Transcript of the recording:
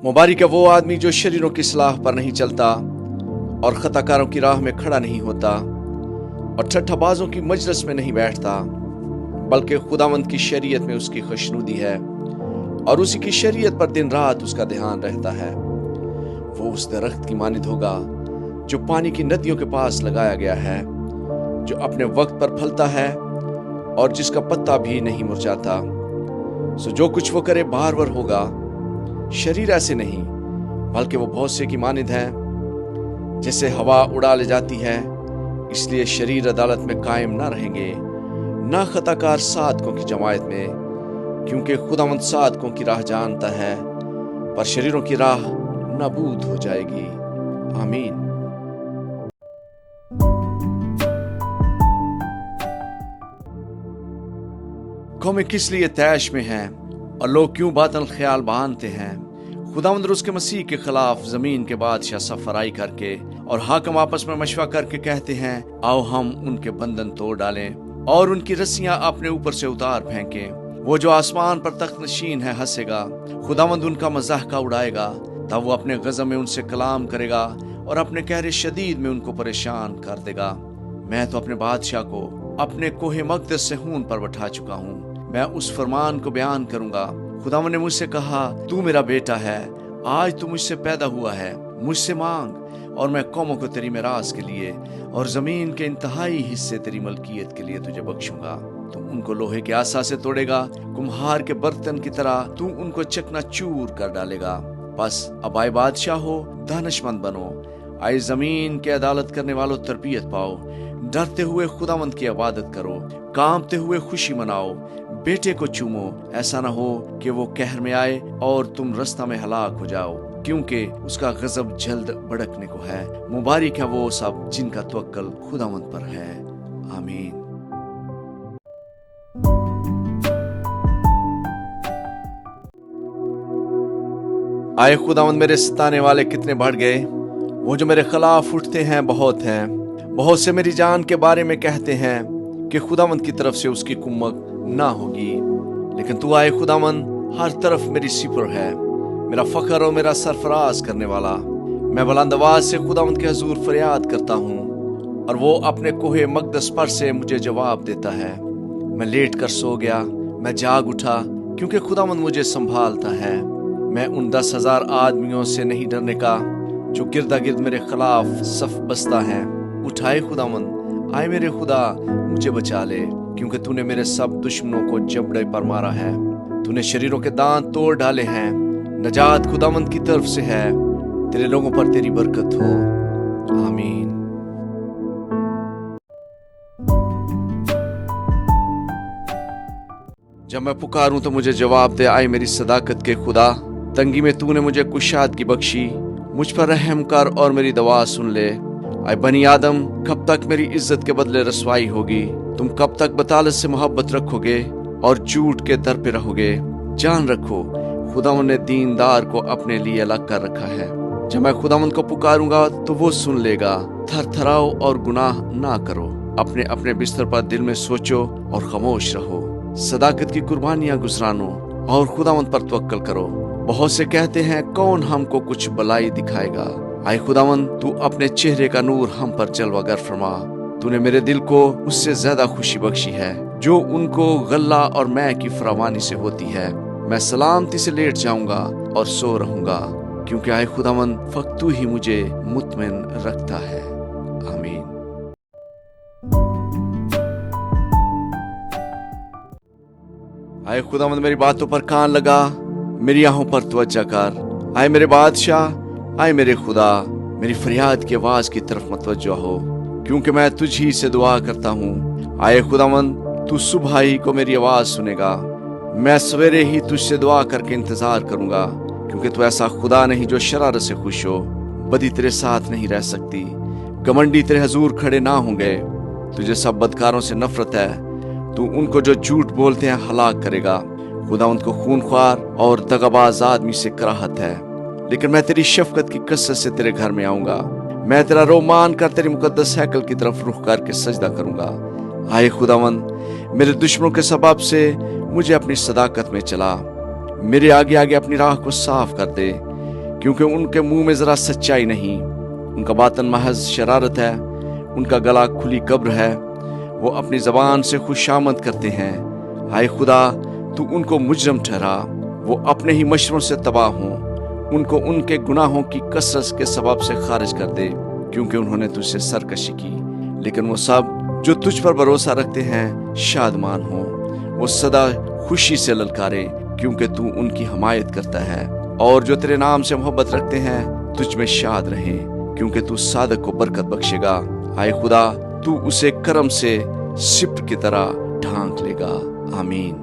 मुबारक है वो आदमी जो शरीरों की सलाह पर नहीं चलता और खताकारों की राह में खड़ा नहीं होता और ठट्ठाबाजों की मजलिस में नहीं बैठता, बल्कि खुदावंद की शरीयत में उसकी खुशनुदी है और उसी की शरीयत पर दिन रात उसका ध्यान रहता है। वो उस दरख्त की मानिद होगा जो पानी की नदियों के पास लगाया गया है, जो अपने वक्त पर फलता है और जिसका पत्ता भी नहीं मुरझाता। सो जो कुछ वो करे बार होगा। शरीर ऐसे नहीं, बल्कि वो बहुत से की मानिद है, जैसे हवा उड़ा ले जाती है। इसलिए शरीर अदालत में कायम ना रहेंगे, ना खताकार सादकों की जमायत में, क्योंकि खुदावंद सादकों की राह जानता है, पर शरीरों की राह नाबूद हो जाएगी। आमीन। कौमें किस लिए तैश में हैं और लोग क्यों बातल ख्याल बांधते हैं। खुदावंद उसके मसीह के खिलाफ जमीन के बादशाह सफराई करके और हाकम आपस में मशवरा करके कहते हैं, आओ हम उनके बंधन तोड़ डालें और उनकी रस्सियां अपने ऊपर से उतार फेंकें। वो जो आसमान पर तख्त नशीन है हंसेगा, खुदावंद उनका मजाक उड़ाएगा। तब वो अपने गज़ब में उनसे कलाम करेगा और अपने कहरे शदीद में उनको परेशान कर देगा। मैं तो अपने बादशाह को अपने कोहे मक़दस से खून पर बैठा चुका हूँ। मैं उस फरमान को बयान करूंगा। खुदावंद ने मुझसे कहा, तू मेरा बेटा है, आज तू मुझसे पैदा हुआ है। मुझसे मांग और मैं कौमों को तेरी मिरास के लिए और जमीन के इंतहाई हिस्से तेरी मलकियत के लिए तुझे बख्शूंगा। तू उनको लोहे के आसा से तोड़ेगा, कुम्हार के बर्तन की तरह तू उनको चकनाचूर कर डालेगा। बस अब आए बादशाह हो, दानिशमंद बनो। आए जमीन के अदालत करने वालों तरबियत पाओ। डरते हुए खुदावंद की इबादत करो, कांपते हुए खुशी मनाओ। बेटे को चूमो, ऐसा ना हो कि वो कहर में आए और तुम रास्ता में हलाक हो जाओ, क्योंकि उसका गजब जल्द भड़कने को है। मुबारक है वो सब जिनका तवक्कल खुदावंद पर है। आमीन। आए खुदावंद, मेरे सताने वाले कितने बढ़ गए। वो जो मेरे खिलाफ उठते हैं बहुत हैं। बहुत से मेरी जान के बारे में कहते हैं कि खुदावंद की तरफ से उसकी कुम्मत ना होगी। लेकिन तू आए खुदावंद हर तरफ मेरी सिपर है, मेरा फखर और मेरा सरफराज करने वाला। मैं बुलंद आवाज से खुदावंद के हजूर फरियाद करता हूँ और वो अपने कोहे मक़दस पर से मुझे जवाब देता है। मैं लेट कर सो गया, मैं जाग उठा, क्योंकि खुदावंद मुझे संभालता है। मैं उन 10,000 आदमियों से नहीं डरने का जो गिरदा गिर्द मेरे खिलाफ सफ बसता है। उठाए खुदावंद, आए मेरे खुदा, मुझे बचा ले, क्योंकि तूने मेरे सब दुश्मनों को जबड़े पर मारा है। तूने शरीरों के दांत तोड़ डाले हैं। नजात खुदावंद की तरफ से है। तेरे लोगों पर तेरी बरकत हो। आमीन। जब मैं पुकारूं तो मुझे जवाब दे, आए मेरी सदाकत के खुदा। तंगी में तूने मुझे कुशादगी बख्शी, मुझ पर रहम कर और मेरी दवा सुन ले। आए बनी आदम, कब तक मेरी इज्जत के बदले रसवाई होगी। तुम कब तक बतालत से मोहब्बत रखोगे और झूठ के दर पे रहोगे। जान रखो, खुदावंद ने दीनदार को अपने लिए अलग कर रखा है। जब मैं खुदावंद को पुकारूंगा तो वो सुन लेगा। थरथराओ और गुनाह ना करो। अपने अपने बिस्तर पर दिल में सोचो और खामोश रहो। सदाकत की कुर्बानियां गुजरानो और खुदावंद पर तवक्कल करो। बहुत से कहते हैं, कौन हमको कुछ भलाई दिखाएगा। आए खुदावंद, तू अपने चेहरे का नूर हम पर जलवागर फरमा। तूने मेरे दिल को उससे ज्यादा खुशी बख्शी है जो उनको गल्ला और मैं की फरावानी से होती है। मैं सलामती से लेट जाऊंगा और सो रहूंगा, क्योंकि आए खुदावंद, फक्त तू ही मुझे मुतमिन रखता है। आमीन। आए खुदावंद, मेरी बातों पर कान लगा, मेरी आहों पर तवज्जो कर। आए मेरे बादशाह, आए मेरे खुदा, मेरी फरियाद की आवाज की तरफ मतवज्जो हो, क्योंकि मैं तुझ ही से दुआ करता हूँ। आए खुदावंद, तू सुबह ही को मेरी आवाज सुनेगा। मैं सवेरे ही तुझसे दुआ करके इंतजार करूंगा, क्योंकि तू ऐसा खुदा नहीं जो शरारत से खुश हो। बदी तेरे साथ नहीं रह सकती, घमंडी तेरे हजूर खड़े ना होंगे। तुझे सब बदकारों से नफरत है। तू उनको जो झूठ बोलते हैं हलाक करेगा। खुदावंद को खूनख्वार और दगाबाज आदमी से कराहत है, लेकिन मैं तेरी शफकत की कसरत से तेरे घर में आऊंगा। मैं तेरा रो मान कर तेरी मुकद्दस हैकल की तरफ रुख करके सजदा करूंगा। आए खुदावंद, मेरे दुश्मनों के सबब से मुझे अपनी सदाकत में चला। मेरे आगे आगे अपनी राह को साफ कर दे, क्योंकि उनके मुंह में जरा सच्चाई नहीं। उनका बातन महज शरारत है, उनका गला खुली कब्र है। वो अपनी जबान से खुशामद करते हैं। हाय खुदा, तू उनको मुजरम ठहरा, वो अपने ही मशरों से तबाह हों। उनको उनके गुनाहों की कसरत के सबब से खारिज कर दे, क्योंकि उन्होंने तुझसे सरकशी की। लेकिन वो सब जो तुझ पर भरोसा रखते हैं शादमान हों। वो सदा खुशी से ललकारे, क्योंकि तू उनकी हमायत करता है। और जो तेरे नाम से मोहब्बत रखते हैं तुझ में शाद रहें, क्योंकि तू सादक को बरकत बख्शेगा। हाय खुदा, तू उसे करम से सिप्र की तरह ढांक लेगा। आमीन।